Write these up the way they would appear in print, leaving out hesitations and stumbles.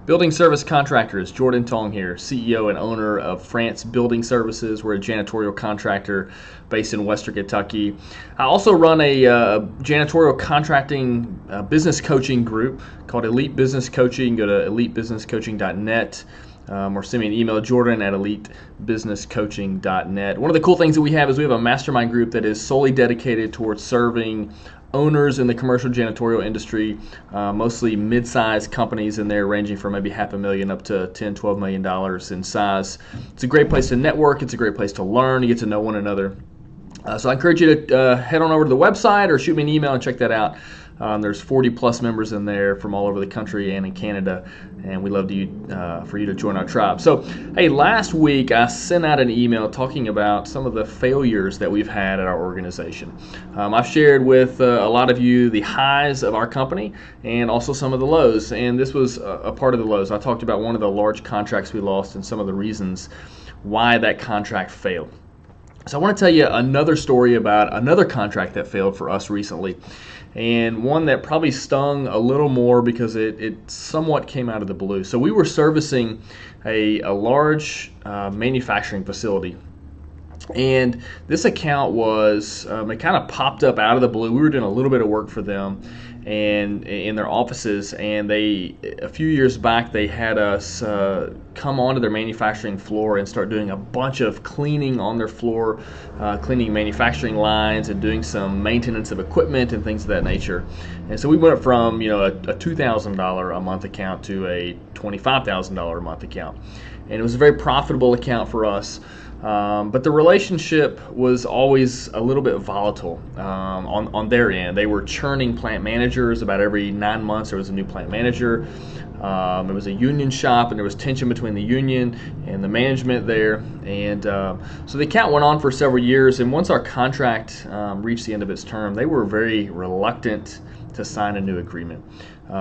Building service contractors, Jordan Tong here, CEO and owner of France Building Services. We're a janitorial contractor based in Western Kentucky. I also run a janitorial contracting business coaching group called Elite Business Coaching. Go to elitebusinesscoaching.net. Or send me an email, jordan@elitebusinesscoaching.net. One of the cool things that we have is we have a mastermind group that is solely dedicated towards serving owners in the commercial janitorial industry, mostly mid-sized companies in there ranging from maybe $500,000 up to $10, $12 million in size. It's a great place to network. It's a great place to learn. You get to know one another. So I encourage you to head on over to the website or shoot me an email and check that out. There's 40 plus members in there from all over the country and in Canada, and we'd love for you to join our tribe. So, hey, last week I sent out an email talking about some of the failures that we've had at our organization. I've shared with a lot of you the highs of our company and also some of the lows, and this was a part of the lows. I talked about one of the large contracts we lost and some of the reasons why that contract failed. So I want to tell you another story about another contract that failed for us recently, and one that probably stung a little more because it somewhat came out of the blue. So we were servicing a large manufacturing facility, and this account was, it kind of popped up out of the blue. We were doing a little bit of work for them and in their offices, and a few years back they had us come onto their manufacturing floor and start doing a bunch of cleaning on their floor, cleaning manufacturing lines and doing some maintenance of equipment and things of that nature. And so we went from a $2,000 a month account to a $25,000 a month account, and it was a very profitable account for us. But the relationship was always a little bit volatile on their end. They were churning plant managers. About every 9 months there was a new plant manager. It was a union shop, and there was tension between the union and the management there. And so the account went on for several years, and once our contract reached the end of its term, they were very reluctant to sign a new agreement.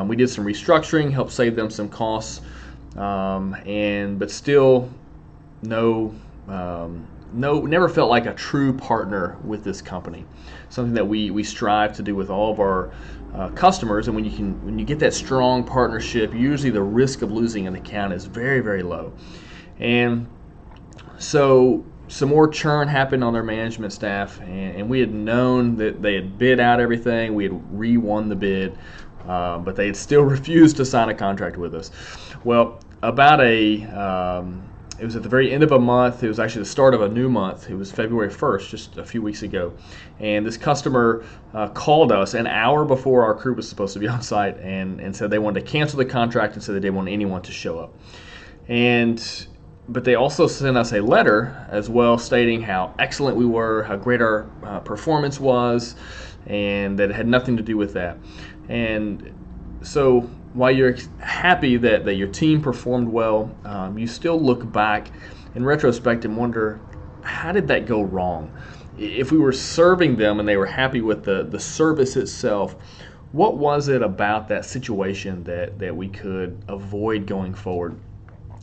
We did some restructuring, helped save them some costs, but still never felt like a true partner with this company. Something that we strive to do with all of our customers. And when you get that strong partnership, usually the risk of losing an account is very, very low. And so some more churn happened on their management staff, and we had known that they had bid out everything. We had re-won the bid, but they had still refused to sign a contract with us. Well, it was at the very end of a month. It was actually the start of a new month. It was February 1st, just a few weeks ago. And this customer called us an hour before our crew was supposed to be on site and said they wanted to cancel the contract and said they didn't want anyone to show up. But they also sent us a letter as well stating how excellent we were, how great our performance was, and that it had nothing to do with that. And so while you're happy that your team performed well, you still look back in retrospect and wonder, how did that go wrong? If we were serving them and they were happy with the service itself, what was it about that situation that we could avoid going forward?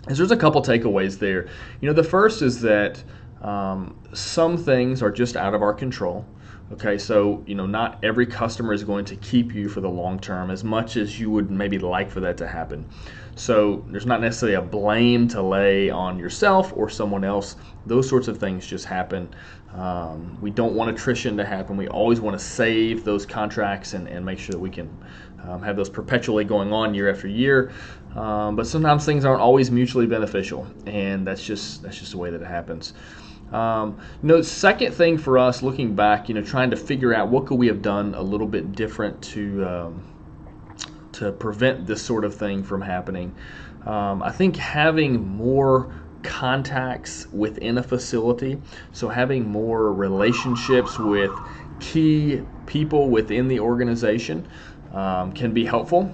And there's a couple takeaways there. The first is that some things are just out of our control. Okay, so not every customer is going to keep you for the long term as much as you would maybe like for that to happen. So there's not necessarily a blame to lay on yourself or someone else. Those sorts of things just happen. We don't want attrition to happen. We always want to save those contracts and make sure that we can have those perpetually going on year after year. But sometimes things aren't always mutually beneficial, and that's just the way that it happens. Second thing for us, looking back, trying to figure out what could we have done a little bit different to prevent this sort of thing from happening. I think having more contacts within a facility, so having more relationships with key people within the organization can be helpful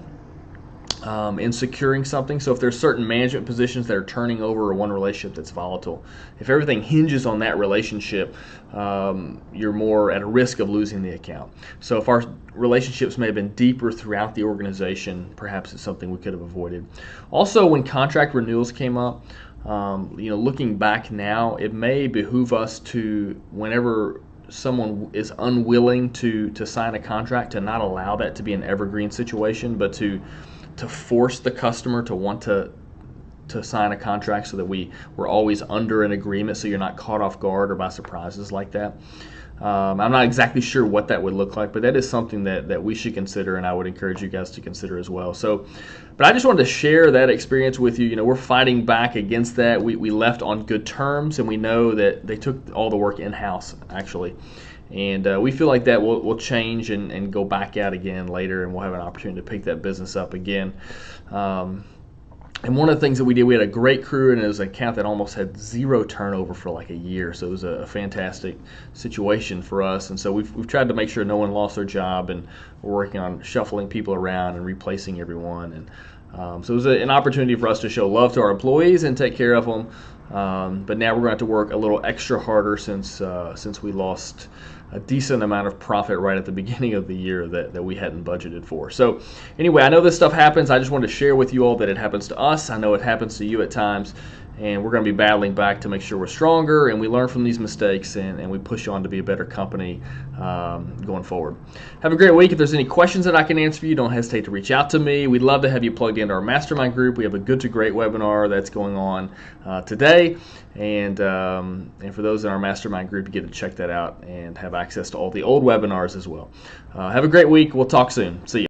in securing something. So if there's certain management positions that are turning over or one relationship that's volatile, if everything hinges on that relationship, you're more at a risk of losing the account. So if our relationships may have been deeper throughout the organization, perhaps it's something we could have avoided. Also, when contract renewals came up, looking back now, it may behoove us to, whenever someone is unwilling to sign a contract, to not allow that to be an evergreen situation, but to to force the customer to want to sign a contract so that we're always under an agreement so you're not caught off guard or by surprises like that. I'm not exactly sure what that would look like, but that is something that we should consider, and I would encourage you guys to consider as well. So, but I just wanted to share that experience with you. We're fighting back against that. We left on good terms, and we know that they took all the work in-house, actually. And we feel like that will change and go back out again later, and we'll have an opportunity to pick that business up again. And one of the things that we did, we had a great crew, and it was an account that almost had zero turnover for like a year. So it was a fantastic situation for us. And so we've tried to make sure no one lost their job, and we're working on shuffling people around and replacing everyone. And so it was an opportunity for us to show love to our employees and take care of them. But now we're going to have to work a little extra harder since we lost a decent amount of profit right at the beginning of the year that we hadn't budgeted for. So anyway, I know this stuff happens. I just wanted to share with you all that it happens to us. I know it happens to you at times, and we're going to be battling back to make sure we're stronger and we learn from these mistakes, and we push on to be a better company going forward. Have a great week. If there's any questions that I can answer for you, don't hesitate to reach out to me. We'd love to have you plugged into our mastermind group. We have a Good to Great webinar that's going on today, and for those in our mastermind group, you get to check that out and have access to all the old webinars as well. Have a great week. We'll talk soon. See you.